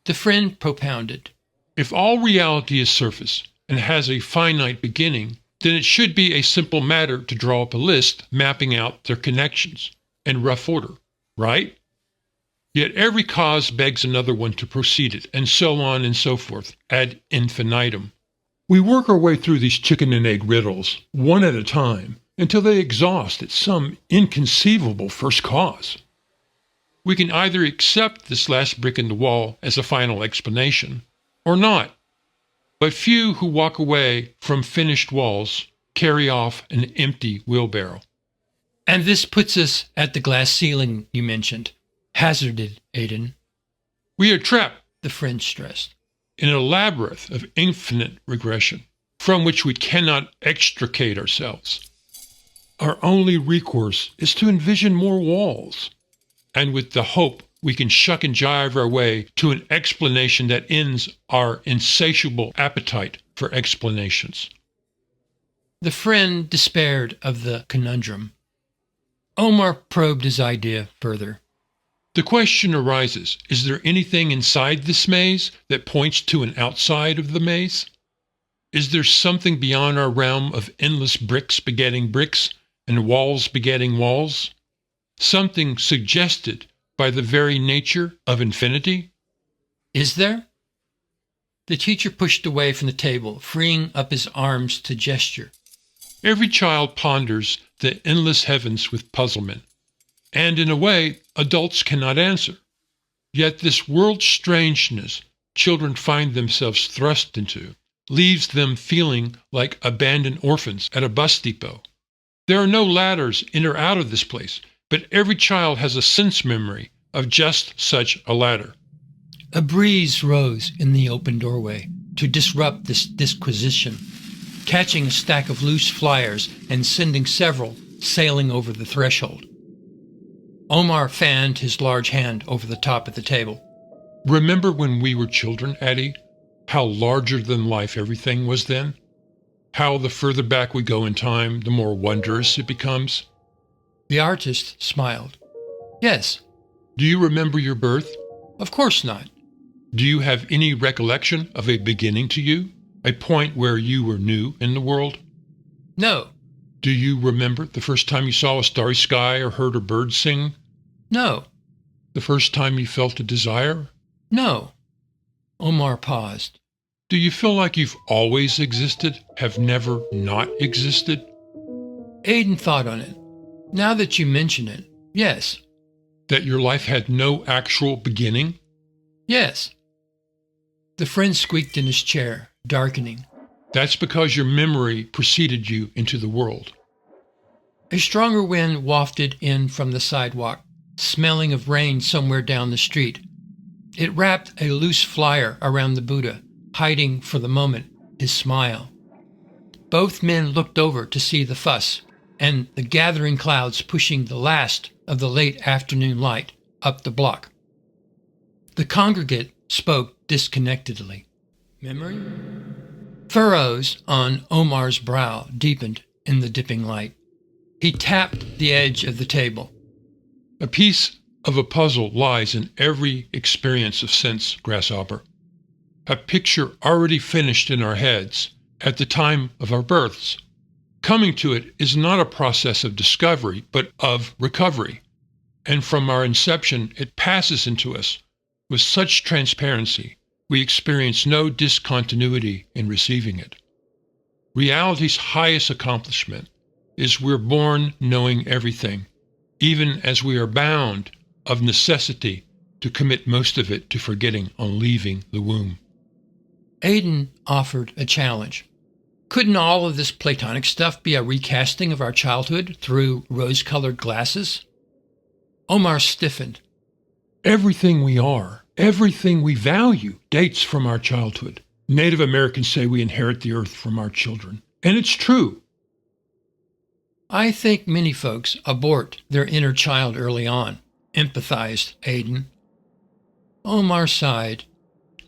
Speaker 2: The friend propounded.
Speaker 5: If all reality is surface and has a finite beginning, then it should be a simple matter to draw up a list mapping out their connections in rough order, right? Yet every cause begs another one to proceed it, and so on and so forth, ad infinitum. We work our way through these chicken and egg riddles, one at a time, until they exhaust at some inconceivable first cause. We can either accept this last brick in the wall as a final explanation, or not. But few who walk away from finished walls carry off an empty wheelbarrow.
Speaker 2: And this puts us at the glass ceiling you mentioned, hazarded Aiden.
Speaker 5: We are trapped,
Speaker 2: The friend stressed.
Speaker 5: in a labyrinth of infinite regression, from which we cannot extricate ourselves. Our only recourse is to envision more walls, and with the hope we can shuck and jive our way to an explanation that ends our insatiable appetite for explanations.
Speaker 2: The friend despaired of the conundrum. Omar probed his idea further.
Speaker 5: The question arises, is there anything inside this maze that points to an outside of the maze? Is there something beyond our realm of endless bricks begetting bricks and walls begetting walls? Something suggested by the very nature of infinity?
Speaker 1: Is there? The teacher pushed away from the table, freeing up his arms to gesture.
Speaker 5: Every child ponders the endless heavens with puzzlement, and in a way, adults cannot answer. Yet this world's strangeness children find themselves thrust into leaves them feeling like abandoned orphans at a bus depot. There are no ladders in or out of this place, but every child has a sense memory of just such a ladder.
Speaker 1: A breeze rose in the open doorway to disrupt this disquisition, catching a stack of loose flyers and sending several sailing over the threshold. Omar fanned his large hand over the top of the table.
Speaker 5: Remember when we were children, Addie? How larger than life everything was then? How the further back we go in time, the more wondrous it becomes?
Speaker 1: The artist smiled. Yes.
Speaker 5: Do you remember your birth?
Speaker 1: Of course not.
Speaker 5: Do you have any recollection of a beginning to you? A point where you were new in the world?
Speaker 1: No.
Speaker 5: Do you remember the first time you saw a starry sky or heard a bird sing?
Speaker 1: No.
Speaker 5: The first time you felt a desire?
Speaker 1: No. Omar paused.
Speaker 5: Do you feel like you've always existed, have never not existed?
Speaker 1: Aiden thought on it. Now that you mention it, yes.
Speaker 5: That your life had no actual beginning?
Speaker 1: Yes. The friend squeaked in his chair, darkening.
Speaker 5: That's because your memory preceded you into the world.
Speaker 1: A stronger wind wafted in from the sidewalk, smelling of rain somewhere down the street. It wrapped a loose flyer around the Buddha, hiding for the moment his smile. Both men looked over to see the fuss and the gathering clouds pushing the last of the late afternoon light up the block. The congregant spoke disconnectedly. Memory? Furrows on Omar's brow deepened in the dipping light. He tapped the edge of the table.
Speaker 5: A piece of a puzzle lies in every experience of sense, Grasshopper. A picture already finished in our heads at the time of our births. Coming to it is not a process of discovery, but of recovery. And from our inception, it passes into us with such transparency, we experience no discontinuity in receiving it. Reality's highest accomplishment is we're born knowing everything, even as we are bound of necessity to commit most of it to forgetting on leaving the womb.
Speaker 1: Aiden offered a challenge. Couldn't all of this Platonic stuff be a recasting of our childhood through rose-colored glasses? Omar stiffened.
Speaker 5: Everything we are, everything we value, dates from our childhood. Native Americans say we inherit the earth from our children. And it's true.
Speaker 1: I think many folks abort their inner child early on, empathized Aiden. Omar sighed.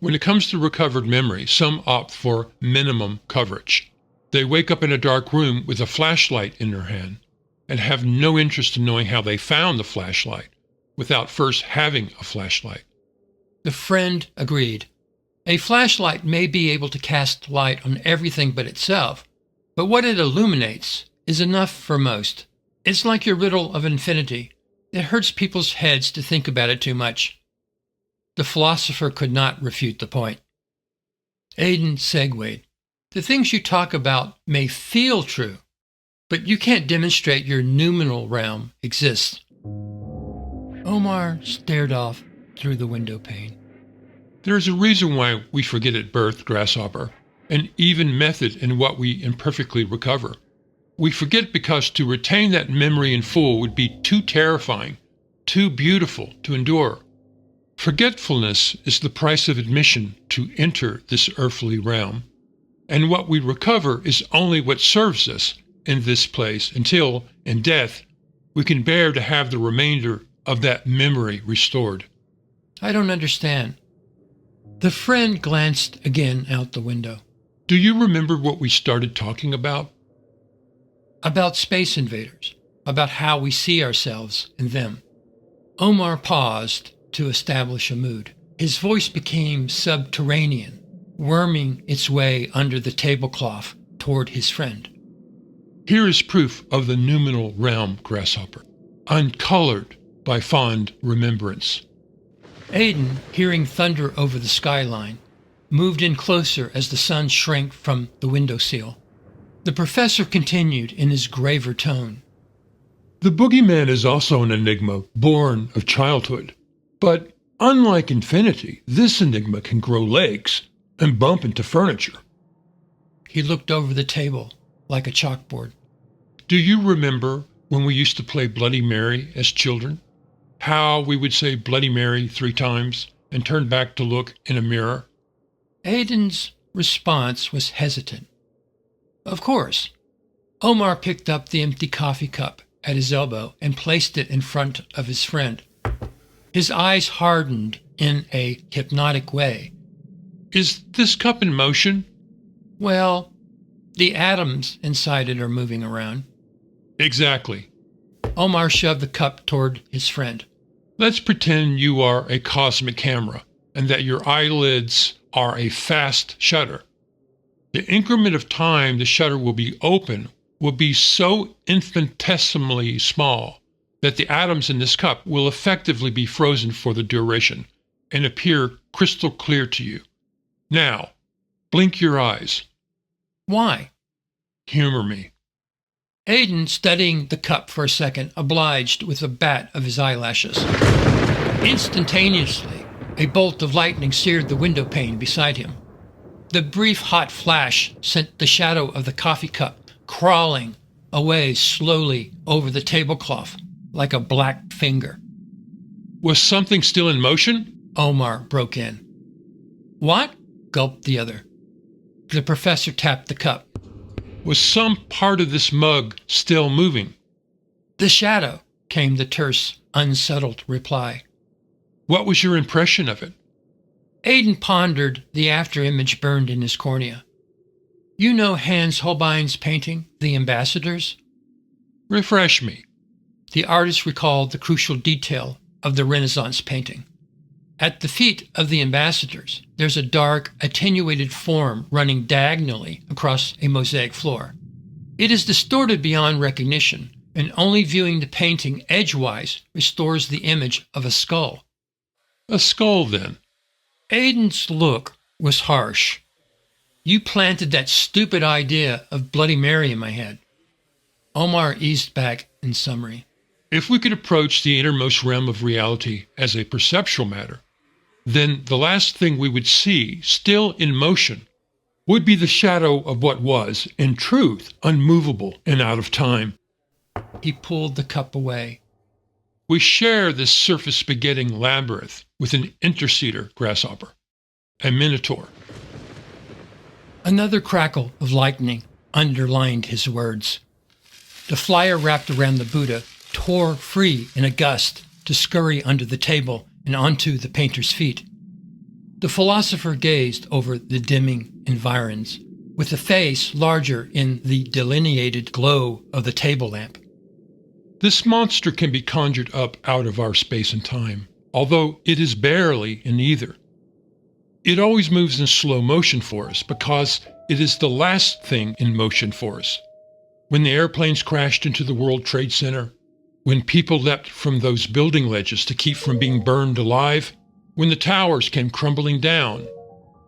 Speaker 5: When it comes to recovered memory, some opt for minimum coverage. They wake up in a dark room with a flashlight in their hand and have no interest in knowing how they found the flashlight without first having a flashlight.
Speaker 1: The friend agreed. A flashlight may be able to cast light on everything but itself, but what it illuminates is enough for most. It's like your riddle of infinity. It hurts people's heads to think about it too much. The philosopher could not refute the point. Aiden segued. The things you talk about may feel true, but you can't demonstrate your noumenal realm exists. Omar stared off through the window pane.
Speaker 5: There is a reason why we forget at birth, Grasshopper, an even method in what we imperfectly recover. We forget because to retain that memory in full would be too terrifying, too beautiful to endure. Forgetfulness is the price of admission to enter this earthly realm, and what we recover is only what serves us in this place until, in death, we can bear to have the remainder of that memory restored.
Speaker 1: I don't understand. The friend glanced again out the window.
Speaker 5: Do you remember what we started talking about?
Speaker 1: About space invaders, about how we see ourselves in them. Omar paused to establish a mood. His voice became subterranean, worming its way under the tablecloth toward his friend.
Speaker 5: Here is proof of the noumenal realm, Grasshopper. Uncolored, by fond remembrance.
Speaker 1: Aiden, hearing thunder over the skyline, moved in closer as the sun shrank from the windowsill. The professor continued in his graver tone.
Speaker 5: The boogeyman is also an enigma born of childhood. But unlike infinity, this enigma can grow legs and bump into furniture.
Speaker 1: He looked over the table like a chalkboard.
Speaker 5: Do you remember when we used to play Bloody Mary as children? How we would say Bloody Mary 3 times and turn back to look in a mirror?
Speaker 1: Aiden's response was hesitant. Of course. Omar picked up the empty coffee cup at his elbow and placed it in front of his friend. His eyes hardened in a hypnotic way.
Speaker 5: Is this cup in motion?
Speaker 1: Well, the atoms inside it are moving around.
Speaker 5: Exactly.
Speaker 1: Omar shoved the cup toward his friend.
Speaker 5: Let's pretend you are a cosmic camera and that your eyelids are a fast shutter. The increment of time the shutter will be open will be so infinitesimally small that the atoms in this cup will effectively be frozen for the duration and appear crystal clear to you. Now, blink your eyes.
Speaker 1: Why?
Speaker 5: Humor me.
Speaker 1: Aiden, studying the cup for a second, obliged with a bat of his eyelashes. Instantaneously, a bolt of lightning seared the window pane beside him. The brief hot flash sent the shadow of the coffee cup crawling away slowly over the tablecloth like a black finger.
Speaker 5: Was something still in motion?
Speaker 1: Omar broke in. What? Gulped the other. The professor tapped the cup.
Speaker 5: Was some part of this mug still moving?
Speaker 1: The shadow, came the terse, unsettled reply.
Speaker 5: What was your impression of it?
Speaker 1: Aiden pondered the afterimage burned in his cornea. You know Hans Holbein's painting, The Ambassadors?
Speaker 5: Refresh me.
Speaker 1: The artist recalled the crucial detail of the Renaissance painting. At the feet of the ambassadors, there's a dark, attenuated form running diagonally across a mosaic floor. It is distorted beyond recognition, and only viewing the painting edgewise restores the image of a skull.
Speaker 5: A skull, then.
Speaker 1: Aiden's look was harsh. You planted that stupid idea of Bloody Mary in my head. Omar eased back in summary.
Speaker 5: If we could approach the innermost realm of reality as a perceptual matter, then the last thing we would see, still in motion, would be the shadow of what was, in truth, unmovable and out of time.
Speaker 1: He pulled the cup away.
Speaker 5: We share this surface-begetting labyrinth with an interceder grasshopper, a minotaur.
Speaker 1: Another crackle of lightning underlined his words. The flyer wrapped around the Buddha tore free in a gust to scurry under the table and onto the painter's feet. The philosopher gazed over the dimming environs, with a face larger in the delineated glow of the table lamp.
Speaker 5: This monster can be conjured up out of our space and time, although it is barely in either. It always moves in slow motion for us because it is the last thing in motion for us. When the airplanes crashed into the World Trade Center, when people leapt from those building ledges to keep from being burned alive, when the towers came crumbling down,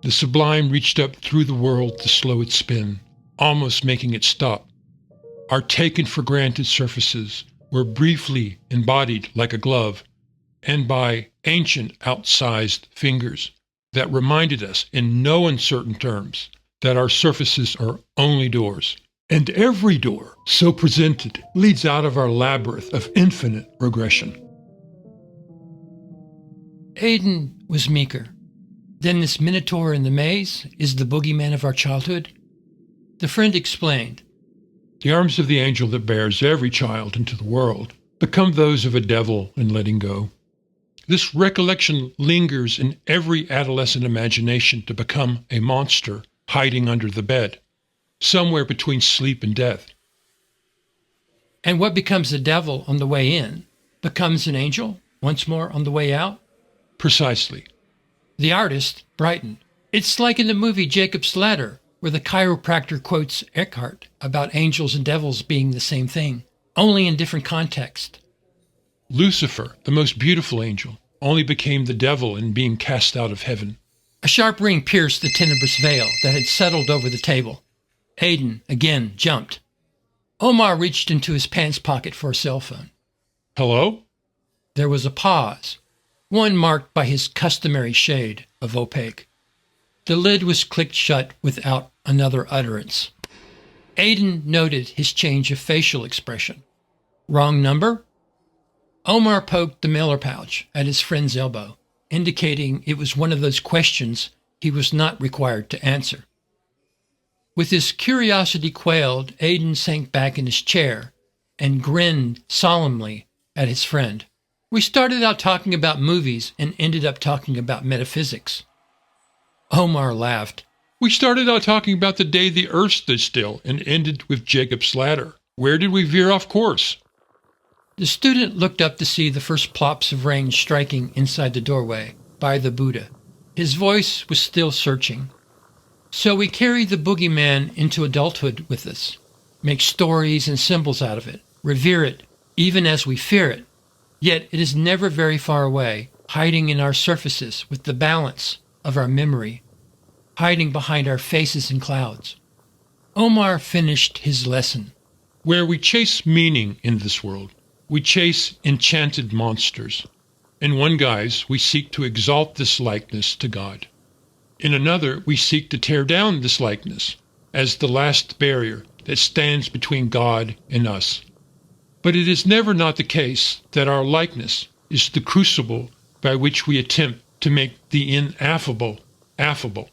Speaker 5: the sublime reached up through the world to slow its spin, almost making it stop. Our taken-for-granted surfaces were briefly embodied like a glove, and by ancient outsized fingers that reminded us in no uncertain terms that our surfaces are only doors. And every door, so presented, leads out of our labyrinth of infinite regression.
Speaker 1: Aiden was meeker. Then this minotaur in the maze is the boogeyman of our childhood? The friend explained.
Speaker 5: The arms of the angel that bears every child into the world become those of a devil in letting go. This recollection lingers in every adolescent imagination to become a monster hiding under the bed, somewhere between sleep and death.
Speaker 1: And what becomes the devil on the way in becomes an angel once more on the way out?
Speaker 5: Precisely.
Speaker 1: The artist brightened. It's like in the movie Jacob's Ladder, where the chiropractor quotes Eckhart about angels and devils being the same thing, only in different context.
Speaker 5: Lucifer, the most beautiful angel, only became the devil in being cast out of heaven.
Speaker 1: A sharp ring pierced the tenebrous veil that had settled over the table. Aiden again jumped. Omar reached into his pants pocket for a cell phone.
Speaker 5: Hello?
Speaker 1: There was a pause, one marked by his customary shade of opaque. The lid was clicked shut without another utterance. Aiden noted his change of facial expression. Wrong number? Omar poked the mailer pouch at his friend's elbow, indicating it was one of those questions he was not required to answer. With his curiosity quailed, Aiden sank back in his chair and grinned solemnly at his friend. We started out talking about movies and ended up talking about metaphysics. Omar laughed.
Speaker 5: We started out talking about the day the earth stood still and ended with Jacob's ladder. Where did we veer off course?
Speaker 1: The student looked up to see the first plops of rain striking inside the doorway by the Buddha. His voice was still searching. So we carry the boogeyman into adulthood with us, make stories and symbols out of it, revere it, even as we fear it. Yet it is never very far away, hiding in our surfaces with the balance of our memory, hiding behind our faces and clouds. Omar finished his lesson.
Speaker 5: Where we chase meaning in this world, we chase enchanted monsters. In one guise, we seek to exalt this likeness to God. In another, we seek to tear down this likeness as the last barrier that stands between God and us. But it is never not the case that our likeness is the crucible by which we attempt to make the ineffable affable.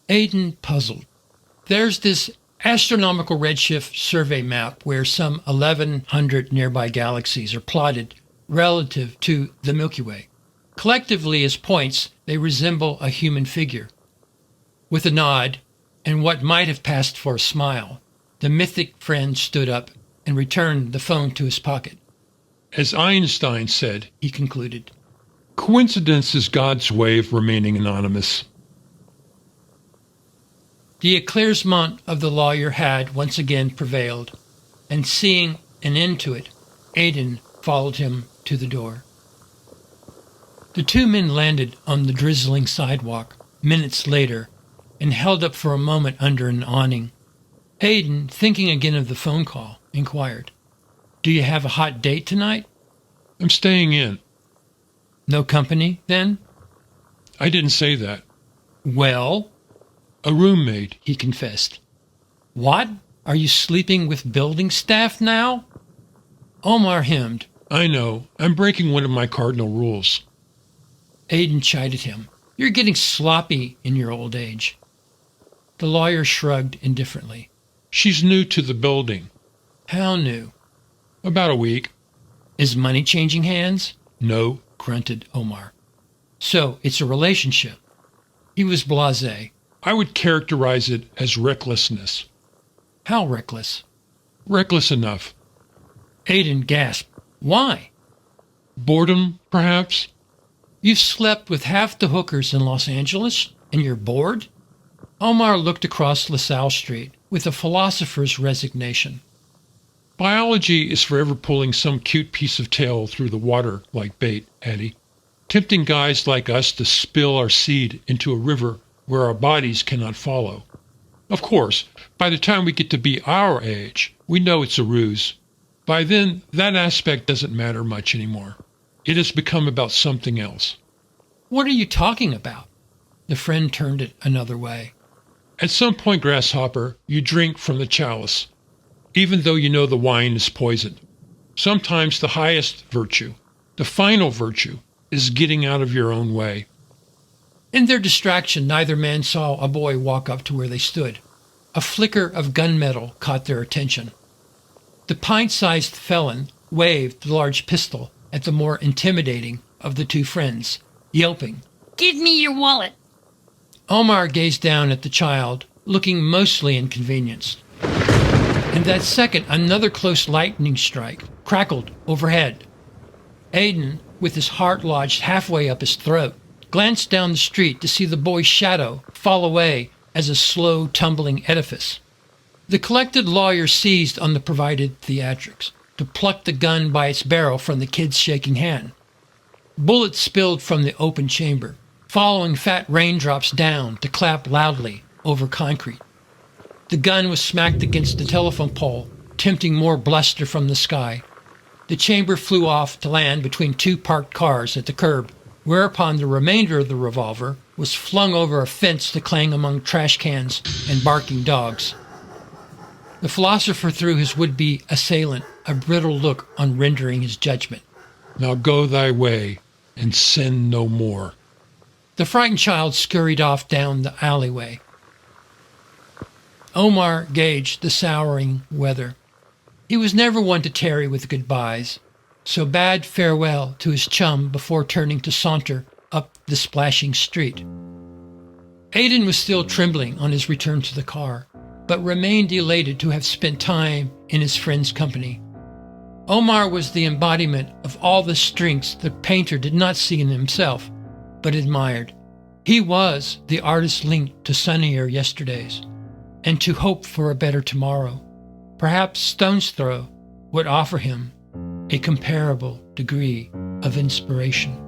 Speaker 1: Aiden puzzled. There's this astronomical redshift survey map where some 1,100 nearby galaxies are plotted relative to the Milky Way. Collectively as points, they resemble a human figure. With a nod, and what might have passed for a smile, the mythic friend stood up and returned the phone to his pocket.
Speaker 5: As Einstein said,
Speaker 1: He concluded.
Speaker 5: coincidence is God's way of remaining anonymous.
Speaker 1: The éclaircissement of the lawyer had once again prevailed, and seeing an end to it, Aiden followed him to the door. The two men landed on the drizzling sidewalk minutes later and held up for a moment under an awning. Aiden, thinking again of the phone call, inquired, "Do you have a hot date tonight?"
Speaker 5: I'm staying in.
Speaker 1: "No company, then?"
Speaker 5: I didn't say that.
Speaker 1: "Well,"
Speaker 5: A roommate.
Speaker 1: he confessed. "What? Are you sleeping with building staff now?" Omar hemmed.
Speaker 5: I know. I'm breaking one of my cardinal rules.
Speaker 1: Aiden chided him. "You're getting sloppy in your old age." The lawyer shrugged indifferently.
Speaker 5: She's new to the building.
Speaker 1: "How new?"
Speaker 5: About a week.
Speaker 1: "Is money changing hands?"
Speaker 5: No.
Speaker 1: grunted Omar. "So it's a relationship." He was blasé.
Speaker 5: I would characterize it as recklessness.
Speaker 1: "How reckless?"
Speaker 5: Reckless enough.
Speaker 1: Aiden gasped. "Why?"
Speaker 5: Boredom, perhaps?
Speaker 1: "You've slept with half the hookers in Los Angeles, and you're bored?" Omar looked across LaSalle Street with a philosopher's resignation.
Speaker 5: Biology is forever pulling some cute piece of tail through the water like bait, Addie, tempting guys like us to spill our seed into a river where our bodies cannot follow. Of course, by the time we get to be our age, we know it's a ruse. By then, that aspect doesn't matter much anymore. It has become about something else.
Speaker 1: "What are you talking about?" The friend turned it another way.
Speaker 5: At some point, Grasshopper, you drink from the chalice, even though you know the wine is poisoned. Sometimes the highest virtue, the final virtue, is getting out of your own way.
Speaker 1: In their distraction, neither man saw a boy walk up to where they stood. A flicker of gunmetal caught their attention. The pint-sized felon waved the large pistol at the more intimidating of the two friends, yelping,
Speaker 3: Give me your wallet.
Speaker 1: Omar gazed down at the child, looking mostly inconvenienced. In that second, another close lightning strike crackled overhead. Aiden, with his heart lodged halfway up his throat, glanced down the street to see the boy's shadow fall away as a slow, tumbling edifice. The collected lawyer seized on the provided theatrics to
Speaker 2: to pluck the gun by its barrel from the kid's shaking hand. Bullets spilled from the open chamber, following fat raindrops down to clap loudly over concrete. The gun was smacked against the telephone pole, tempting more bluster from the sky. The chamber flew off to land between two parked cars at the curb, whereupon the remainder of the revolver was flung over a fence to clang among trash cans and barking dogs. The philosopher threw his would-be assailant a brittle look on rendering his judgment.
Speaker 5: Now go thy way, and sin no more.
Speaker 2: The frightened child scurried off down the alleyway. Omar gauged the souring weather. He was never one to tarry with goodbyes, so bade farewell to his chum before turning to saunter up the splashing street. Aiden was still trembling on his return to the car, but remained elated to have spent time in his friend's company. Omar was the embodiment of all the strengths the painter did not see in himself, but admired. He was the artist linked to sunnier yesterdays, and to hope for a better tomorrow. Perhaps stone's throw would offer him a comparable degree of inspiration.